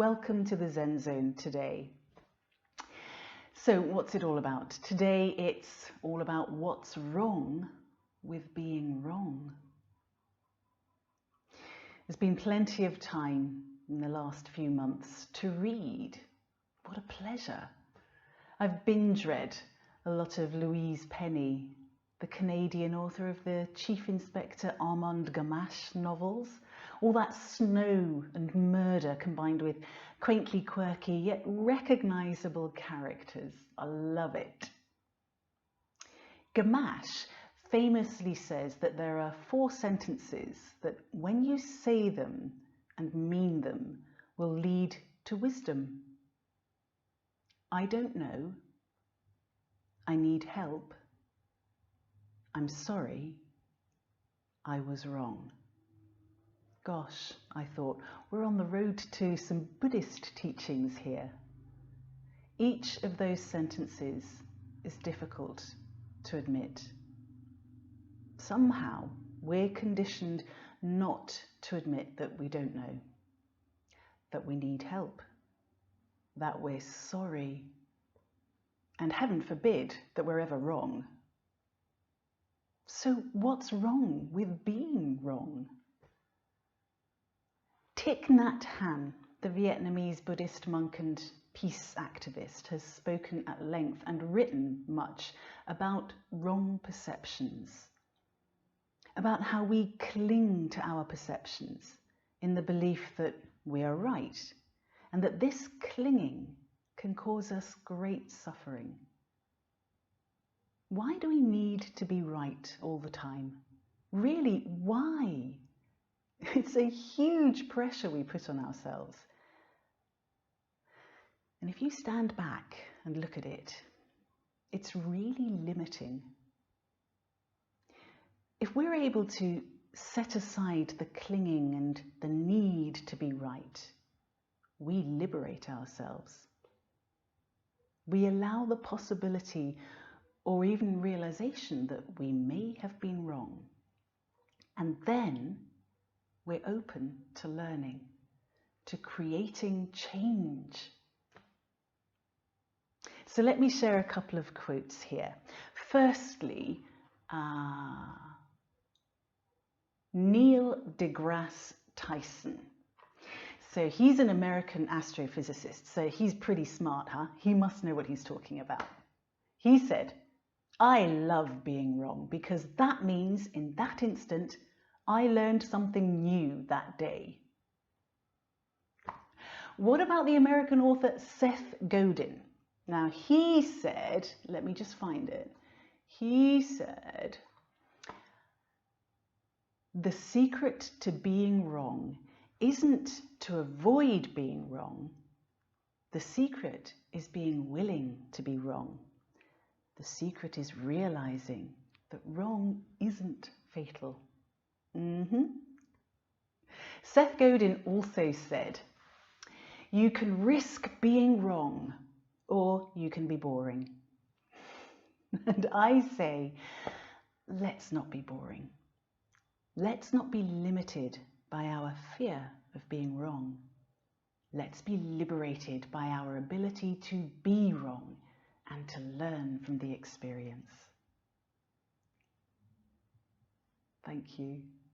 Welcome to the Zen Zone today. So what's it all about? Today it's all about what's wrong with being wrong. There's been plenty of time in the last few months to read. What a pleasure. I've binge read a lot of Louise Penny, the Canadian author of the Chief Inspector Armand Gamache novels. All that snow and murder combined with quaintly quirky yet recognisable characters. I love it. Gamache famously says that there are 4 sentences that when you say them and mean them will lead to wisdom. I don't know. I need help. I'm sorry. I was wrong. Gosh, I thought, we're on the road to some Buddhist teachings here. Each of those sentences is difficult to admit. Somehow, we're conditioned not to admit that we don't know, that we need help, that we're sorry, and heaven forbid that we're ever wrong. So what's wrong with being wrong? Thich Nhat Hanh, the Vietnamese Buddhist monk and peace activist, has spoken at length and written much about wrong perceptions, about how we cling to our perceptions in the belief that we are right, and that this clinging can cause us great suffering. Why do we need to be right all the time? Really, why? It's a huge pressure we put on ourselves. And if you stand back and look at it, it's really limiting. If we're able to set aside the clinging and the need to be right, we liberate ourselves. We allow the possibility or even realization that we may have been wrong. And then we're open to learning, to creating change. So let me share a couple of quotes here. Firstly, Neil deGrasse Tyson. So he's an American astrophysicist, so he's pretty smart, huh? He must know what he's talking about. He said, "I love being wrong because that means in that instant, I learned something new that day." What about the American author Seth Godin? Now he said, let me just find it. He said, "The secret to being wrong isn't to avoid being wrong. The secret is being willing to be wrong. The secret is realizing that wrong isn't fatal." Seth Godin also said, "You can risk being wrong or you can be boring." And I say, let's not be boring. Let's not be limited by our fear of being wrong. Let's be liberated by our ability to be wrong and to learn from the experience. Thank you.